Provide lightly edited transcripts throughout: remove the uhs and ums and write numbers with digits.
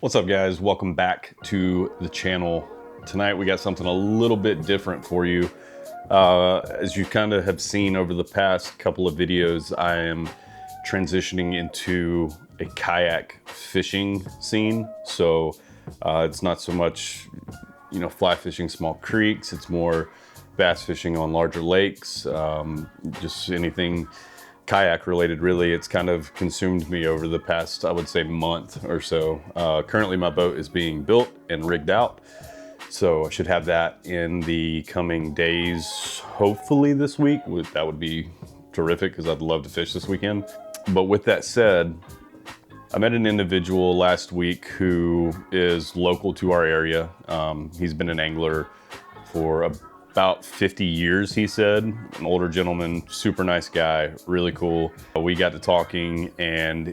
What's up, guys? Welcome back to the channel. Tonight we got something a little bit different for you. As you kind of have seen over the past couple of videos, I am transitioning into a kayak fishing scene. So it's not so much, fly fishing small creeks. It's more bass fishing on larger lakes, just anything kayak related. Really, it's kind of consumed me over the past, I would say, month or so. Currently my boat is being built and rigged out, so I should have that in the coming days, hopefully this week. That would be terrific because I'd love to fish this weekend. But with that said, I met an individual last week who is local to our area. He's been an angler for about 50 years, he said. An older gentleman, super nice guy, really cool. We got to talking, and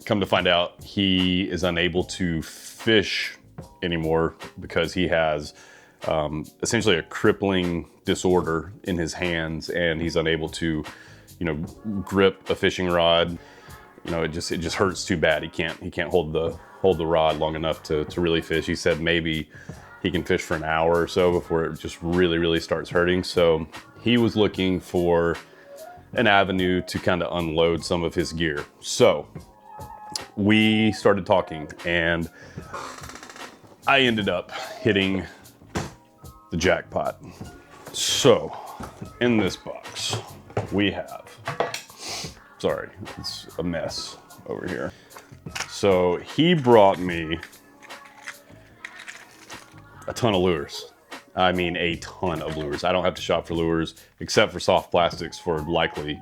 come to find out he is unable to fish anymore because he has essentially a crippling disorder in his hands, and he's unable to, grip a fishing rod. It just hurts too bad. He can't hold the rod long enough to really fish. He said maybe he can fish for an hour or so before it just really starts hurting. So he was looking for an avenue to kind of unload some of his gear. So we started talking, and I ended up hitting the jackpot. So in this box we have, sorry, it's a mess over here. So he brought me a ton of lures. I mean, a ton of lures. I don't have to shop for lures except for soft plastics for likely,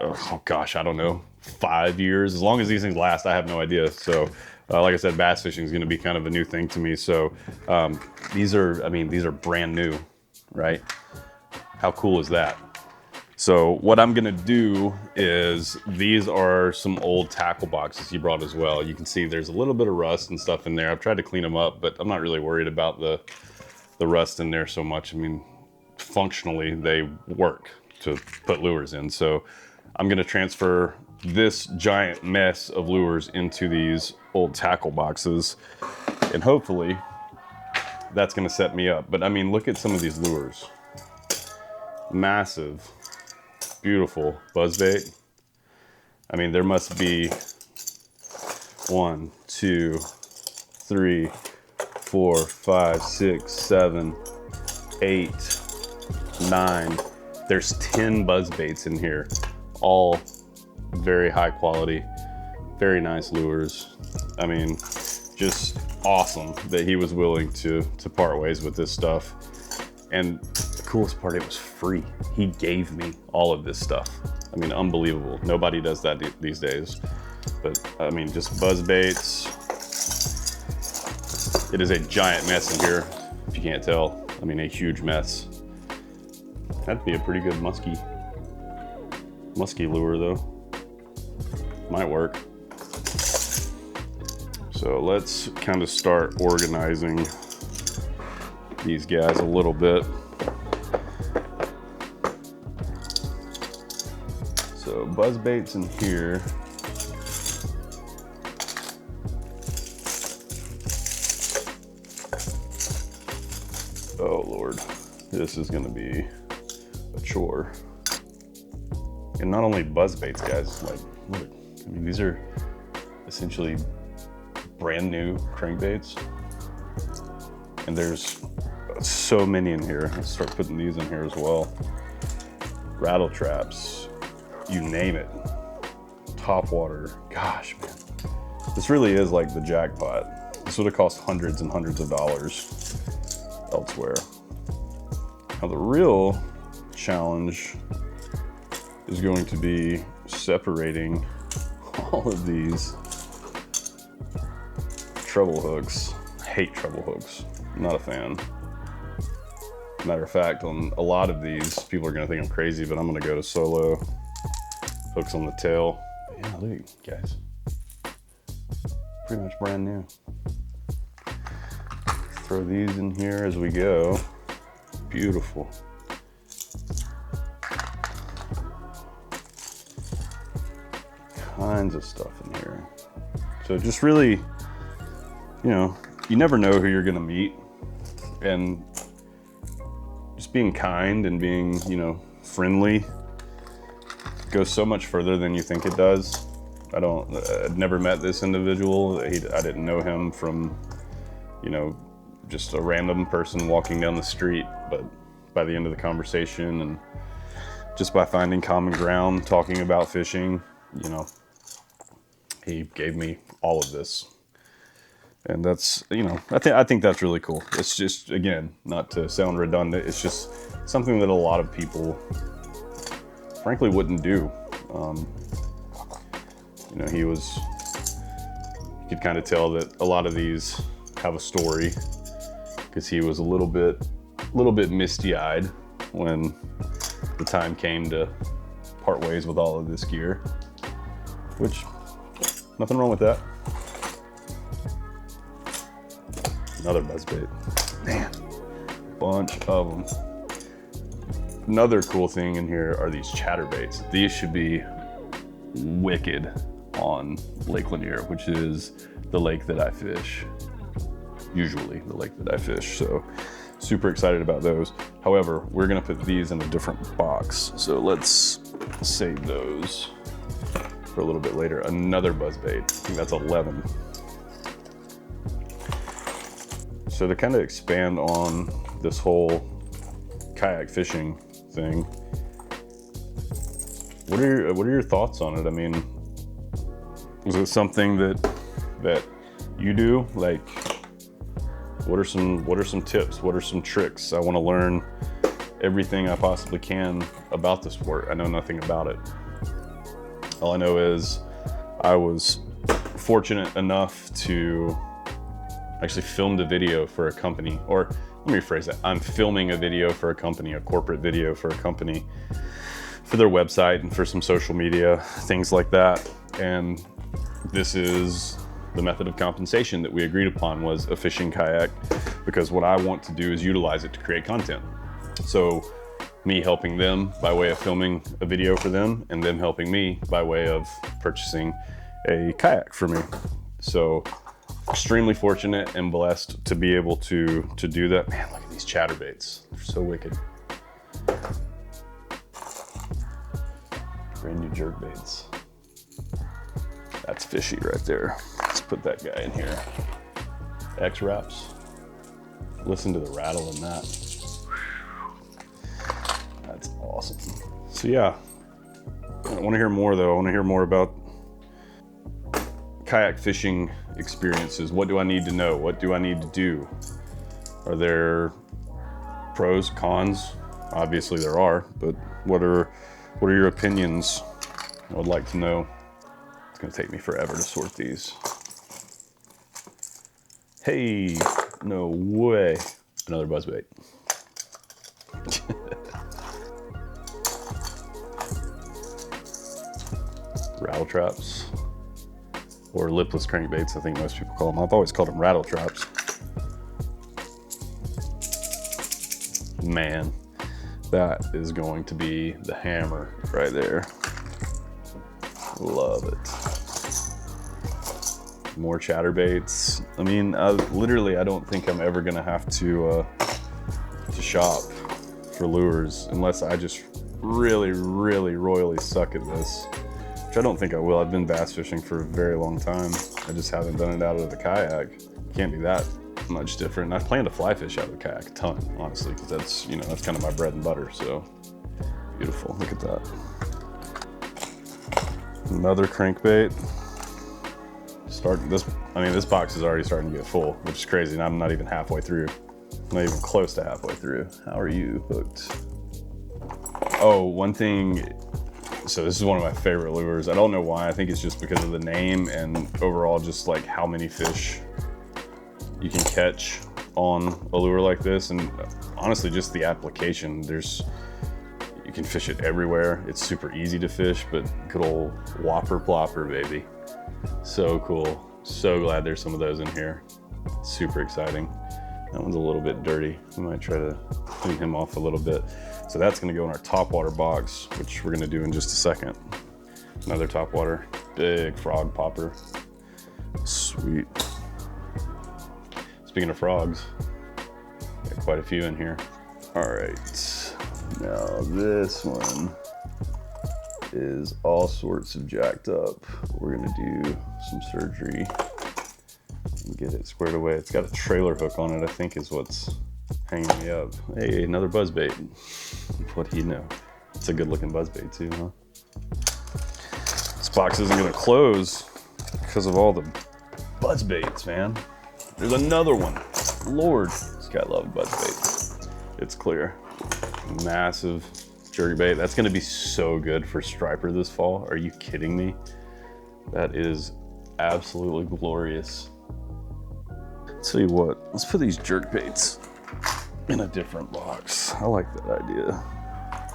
oh gosh, I don't know, 5 years. As long as these things last, I have no idea. So like I said, bass fishing is going to be kind of a new thing to me. So these are brand new, right? How cool is that? So what I'm gonna do is, these are some old tackle boxes he brought as well. You can see there's a little bit of rust and stuff in there. I've tried to clean them up, but I'm not really worried about the rust in there so much. I mean, functionally they work to put lures in. So I'm gonna transfer this giant mess of lures into these old tackle boxes, and hopefully that's gonna set me up. But I mean, look at some of these lures. Massive, beautiful buzzbait. I mean, there must be 1, 2, 3, 4, 5, 6, 7, 8, 9. There's 10 buzzbaits in here, all very high quality, very nice lures. I mean, just awesome that he was willing to part ways with this stuff. And the coolest part, it was free. He gave me all of this stuff. I mean, unbelievable. Nobody does that these days. But I mean, just buzz baits. It is a giant mess in here, if you can't tell. I mean, a huge mess. That'd be a pretty good musky lure though. Might work. So let's kind of start organizing these guys a little bit. So buzz baits in here. Oh Lord, this is gonna be a chore. And not only buzz baits, guys, like, look, I mean, these are essentially brand new crankbaits. And there's so many in here. Let's start putting these in here as well. Rattle traps, you name it. Top water, gosh, man. This really is like the jackpot. This would have cost hundreds and hundreds of dollars elsewhere. Now the real challenge is going to be separating all of these treble hooks. I hate treble hooks. I'm not a fan. Matter of fact, on a lot of these, people are gonna think I'm crazy, but I'm gonna go to solo, hooks on the tail. But yeah, look, guys, pretty much brand new. Throw these in here as we go. Beautiful. Kinds of stuff in here. So just really you know, you never know who you're gonna meet, and just being kind and being, you know, friendly goes so much further than you think it does. I'd never met this individual. I didn't know him from, you know, just a random person walking down the street, but by the end of the conversation and just by finding common ground, talking about fishing, you know, he gave me all of this. And that's, you know, I think that's really cool. It's just, again, not to sound redundant, it's just something that a lot of people frankly wouldn't do. You know, you could kind of tell that a lot of these have a story, because he was a little bit misty-eyed when the time came to part ways with all of this gear, which, nothing wrong with that. Another buzzbait. Man, bunch of them. Another cool thing in here are these chatterbaits. These should be wicked on Lake Lanier, which is the lake that I fish. Usually the lake that I fish, so super excited about those. However, we're gonna put these in a different box, so let's save those for a little bit later. Another buzzbait, I think that's 11. So to kind of expand on this whole kayak fishing thing, what are your thoughts on it? I mean, is it something that you do? Like, what are some tips? What are some tricks? I want to learn everything I possibly can about the sport. I know nothing about it. All I know is I was fortunate enough to actually filmed a video for a company, or let me rephrase that. I'm filming a video for a company, a corporate video for a company, for their website and for some social media, things like that. And this is the method of compensation that we agreed upon, was a fishing kayak, because what I want to do is utilize it to create content. So me helping them by way of filming a video for them, and them helping me by way of purchasing a kayak for me. So extremely fortunate and blessed to be able to do that. Man, look at these chatterbaits. They're so wicked. Brand new jerk baits. That's fishy right there. Let's put that guy in here. X-Wraps. Listen to the rattle in that. That's awesome. So yeah, I want to hear more though. I want to hear more about kayak fishing experiences. What do I need to know? What do I need to do? Are there pros, cons? Obviously there are, but what are your opinions? I would like to know. It's gonna take me forever to sort these. Hey, no way. Another buzzbait. Rattle traps, or lipless crankbaits, I think most people call them. I've always called them rattle traps. Man, that is going to be the hammer right there. Love it. More chatterbaits. I mean, literally, I don't think I'm ever gonna have to shop for lures unless I just really, really royally suck at this, which I don't think I will. I've been bass fishing for a very long time. I just haven't done it out of the kayak. Can't be that much different. I plan to fly fish out of the kayak a ton, honestly, because that's, you know, that's kind of my bread and butter. So beautiful. Look at that. Another crankbait. This box is already starting to get full, which is crazy, and I'm not even halfway through. Not even close to halfway through. How are you hooked? Oh, one thing. So this is one of my favorite lures. I don't know why. I think it's just because of the name and overall just like how many fish you can catch on a lure like this. And honestly, just the application. You can fish it everywhere. It's super easy to fish, but good old whopper plopper, baby. So cool. So glad there's some of those in here. Super exciting. That one's a little bit dirty. We might try to clean him off a little bit. So that's gonna go in our topwater box, which we're gonna do in just a second. Another topwater, big frog popper. Sweet. Speaking of frogs, got quite a few in here. All right, now this one is all sorts of jacked up. We're gonna do some surgery and get it squared away. It's got a trailer hook on it, I think is what's hanging me up. Hey, another buzzbait. What do you know? It's a good looking buzzbait too, huh? This box isn't gonna close because of all the buzzbaits, man. There's another one. Lord, this guy loved buzzbaits. It's clear. Massive jerkbait. That's gonna be so good for striper this fall. Are you kidding me? That is absolutely glorious. Tell you what, let's put these jerkbaits in a different box. I like that idea.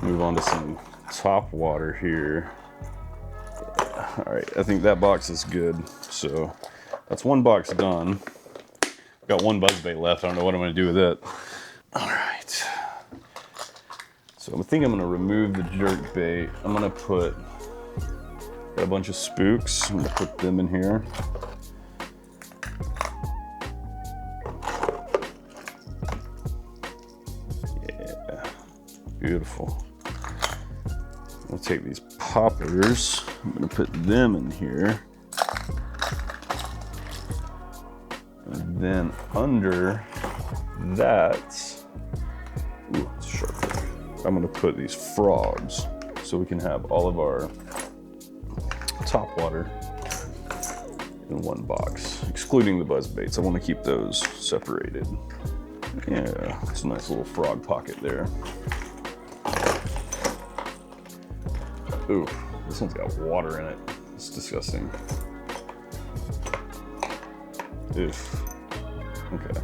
Move on to some top water here. Yeah. All right, I think that box is good. So that's one box done. Got one buzzbait left. I don't know what I'm gonna do with it. All right. So I think I'm gonna remove the jerkbait. I'm gonna got a bunch of spooks. I'm gonna put them in here. Yeah, beautiful. I'm gonna take these poppers. I'm gonna put them in here. And then under that, ooh, it's sharp. I'm gonna put these frogs so we can have all of our top water in one box, excluding the buzzbaits. I wanna keep those separated. Yeah, it's a nice little frog pocket there. Ooh, this one's got water in it. It's disgusting. Oof. Okay.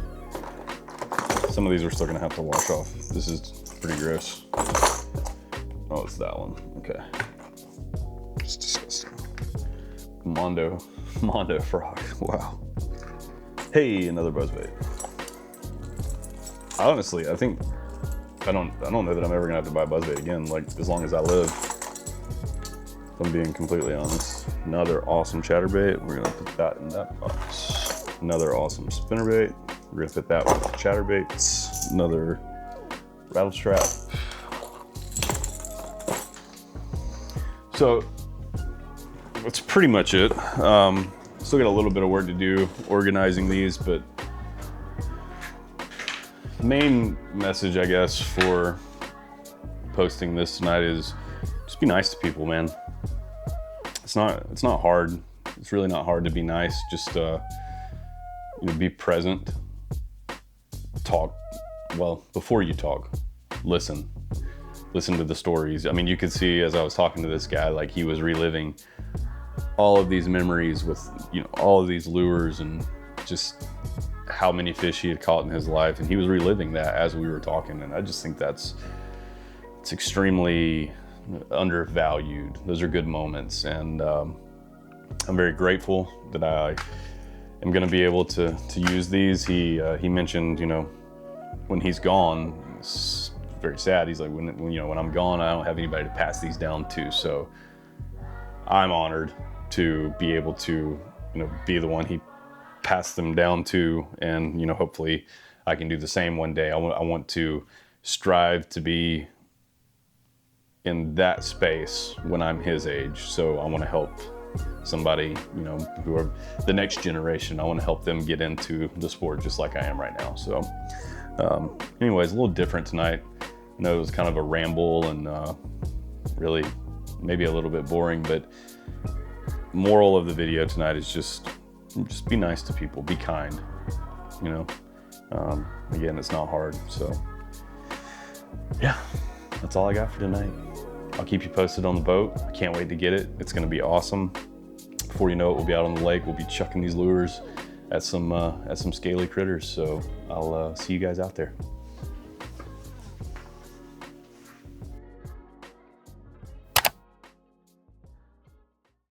Some of these we're still gonna have to wash off. This is pretty gross. Oh, it's that one. Okay. It's disgusting. Mondo frog. Wow. Hey, another buzzbait. Honestly, I think I don't know that I'm ever gonna have to buy buzzbait again. Like as long as I live. If I'm being completely honest. Another awesome chatterbait. We're gonna put that in that box. Another awesome spinnerbait. We're gonna put that with chatterbaits. Another rattle trap. So that's pretty much it. Still got a little bit of work to do organizing these, but main message, I guess, for posting this tonight is just be nice to people, man. It's not hard. It's really not hard to be nice. Just be present. Talk. Well, before you talk, listen to the stories. I mean, you could see as I was talking to this guy, like he was reliving all of these memories with, all of these lures and just how many fish he had caught in his life. And he was reliving that as we were talking. And I just think it's extremely undervalued. Those are good moments. And I'm very grateful that I am going to be able to use these. He mentioned, when he's gone, it's very sad. He's like, when I'm gone, I don't have anybody to pass these down to. So I'm honored to be able to, be the one he passed them down to. And, hopefully I can do the same one day. I want to strive to be in that space when I'm his age. So I want to help somebody, who are the next generation. I want to help them get into the sport just like I am right now. So anyways, a little different tonight. I know it was kind of a ramble and really maybe a little bit boring, but moral of the video tonight is just be nice to people, be kind, again, it's not hard. So yeah, that's all I got for tonight. I'll keep you posted on the boat. I can't wait to get it. It's gonna be awesome. Before you know it, we'll be out on the lake. We'll be chucking these lures at some scaly critters. So I'll see you guys out there.